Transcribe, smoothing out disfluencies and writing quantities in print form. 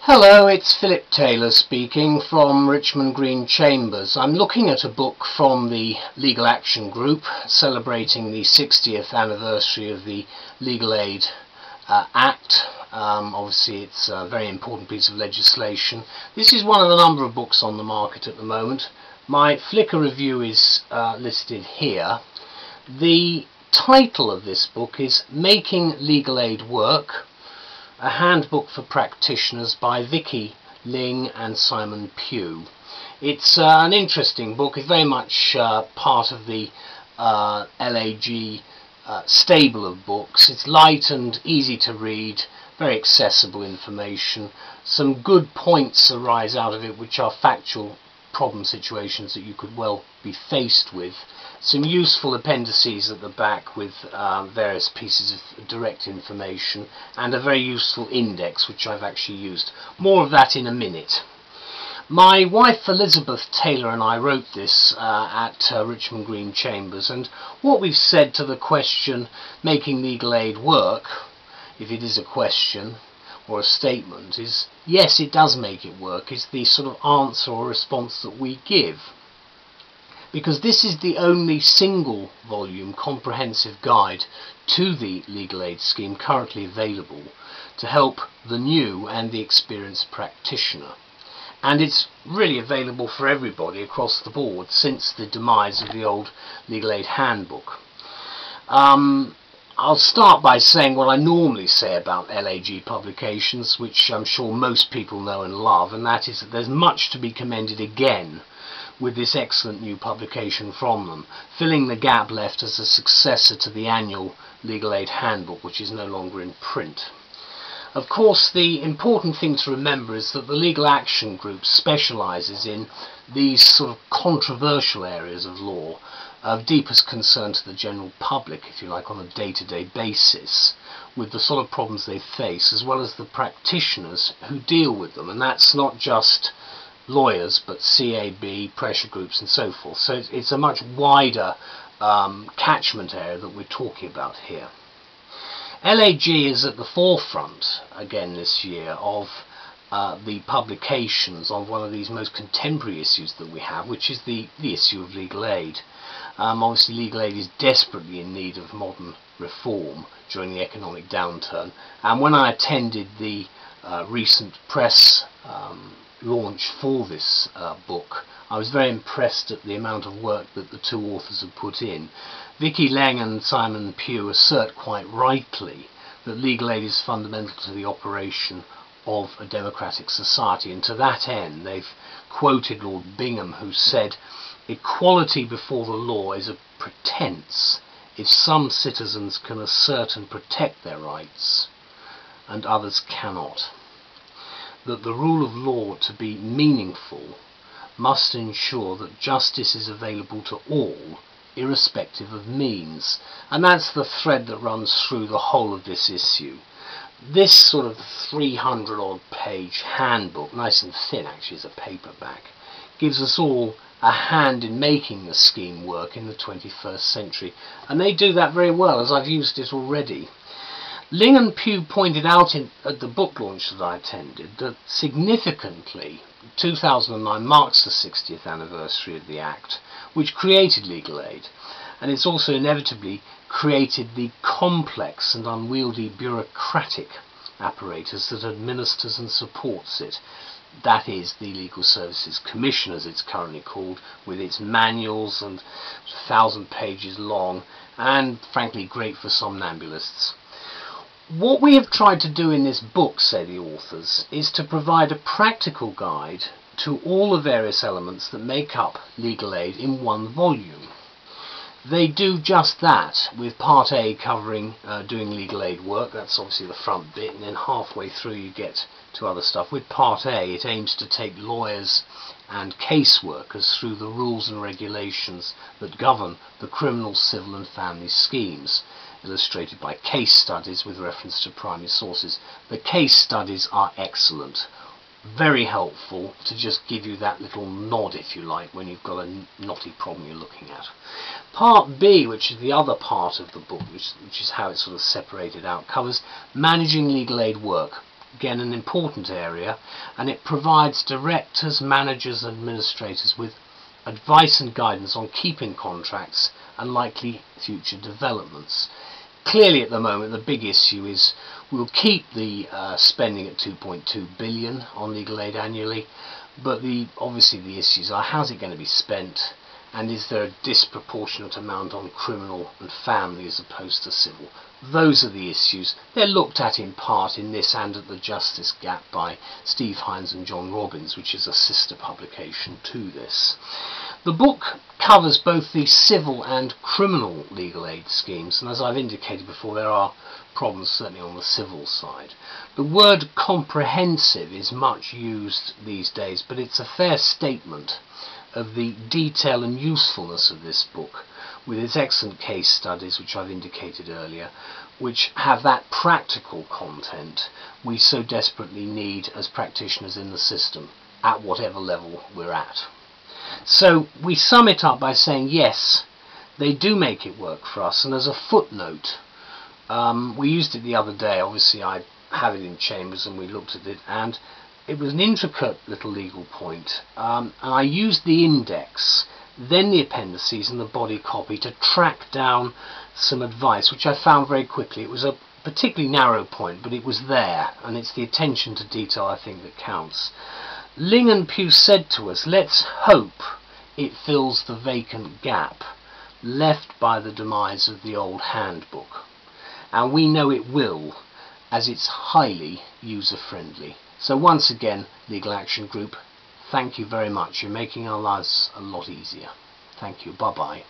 Hello, it's Philip Taylor speaking from Richmond Green Chambers. I'm looking at a book from the Legal Action Group celebrating the 60th anniversary of the Legal Aid Act. Obviously it's a very important piece of legislation. This is one of the number of books on the market at the moment. My Flickr review is listed here. The title of this book is Making Legal Aid Work, a Handbook for Practitioners by Vicky, Ling and Simon Pugh. It's an interesting book. It's very much part of the LAG stable of books. It's light and easy to read, very accessible information. Some good points arise out of it which are factual problem situations that you could well be faced with. Some useful appendices at the back with various pieces of direct information, and a very useful index which I've actually used. More of that in a minute. My wife Elizabeth Taylor and I wrote this at Richmond Green Chambers, and what we've said to the question making legal aid work, if it is a question or a statement, is yes, it does make it work, is the sort of answer or response that we give. Because this is the only single volume comprehensive guide to the legal aid scheme currently available to help the new and the experienced practitioner. And it's really available for everybody across the board since the demise of the old Legal Aid Handbook. I'll start by saying what I normally say about LAG publications, which I'm sure most people know and love, and that is that there's much to be commended again with this excellent new publication from them, filling the gap left as a successor to the annual Legal Aid Handbook, which is no longer in print. Of course, the important thing to remember is that the Legal Action Group specialises in these sort of controversial areas of law of deepest concern to the general public, if you like, on a day-to-day basis, with the sort of problems they face, as well as the practitioners who deal with them. And that's not just lawyers, but CAB, pressure groups and so forth. So it's a much wider catchment area that we're talking about here. LAG is at the forefront again this year of the publications of one of these most contemporary issues that we have, which is the issue of legal aid. Obviously legal aid is desperately in need of modern reform during the economic downturn, and when I attended the recent press launch for this book, I was very impressed at the amount of work that the two authors have put in. Vicky Ling and Simon Pugh assert quite rightly that legal aid is fundamental to the operation of a democratic society, and to that end they've quoted Lord Bingham, who said, "Equality before the law is a pretence if some citizens can assert and protect their rights and others cannot. That the rule of law, to be meaningful, must ensure that justice is available to all, irrespective of means." And that's the thread that runs through the whole of this issue. This sort of 300-odd page handbook, nice and thin actually as a paperback, gives us all a hand in making the scheme work in the 21st century. And they do that very well, as I've used it already. Ling and Pugh pointed out at the book launch that I attended that significantly 2009 marks the 60th anniversary of the Act, which created legal aid, and it's also inevitably created the complex and unwieldy bureaucratic apparatus that administers and supports it. That is the Legal Services Commission, as it's currently called, with its manuals and 1,000 pages long, and frankly great for somnambulists. What we have tried to do in this book, say the authors, is to provide a practical guide to all the various elements that make up legal aid in one volume. They do just that, with Part A covering doing legal aid work. That's obviously the front bit, and then halfway through you get to other stuff. With Part A, it aims to take lawyers and caseworkers through the rules and regulations that govern the criminal, civil and family schemes, illustrated by case studies with reference to primary sources. The case studies are excellent. Very helpful to just give you that little nod, if you like, when you've got a knotty problem you're looking at. Part B, which is the other part of the book, which is how it's sort of separated out, covers managing legal aid work. again an important area, and it provides directors, managers and administrators with advice and guidance on keeping contracts and likely future developments. Clearly at the moment the big issue is we'll keep the spending at 2.2 billion on legal aid annually, but obviously the issues are how's it going to be spent, and is there a disproportionate amount on criminal and family as opposed to civil. Those are the issues. They're looked at in part in this and at the Justice Gap by Steve Hines and John Robbins, which is a sister publication to this. The book covers both the civil and criminal legal aid schemes, and as I've indicated before, there are problems certainly on the civil side. The word comprehensive is much used these days, but it's a fair statement of the detail and usefulness of this book, with its excellent case studies, which I've indicated earlier, which have that practical content we so desperately need as practitioners in the system, at whatever level we're at. So we sum it up by saying yes, they do make it work for us, and as a footnote, we used it the other day. Obviously I have it in Chambers and we looked at it, and it was an intricate little legal point, and I used the index, then the appendices and the body copy to track down some advice, which I found very quickly. It was a particularly narrow point, but it was there, and it's the attention to detail I think that counts. Ling and Pugh said to us, let's hope it fills the vacant gap left by the demise of the old handbook, and we know it will, as it's highly user-friendly. So once again, Legal Action Group, thank you very much. You're making our lives a lot easier. Thank you. Bye-bye.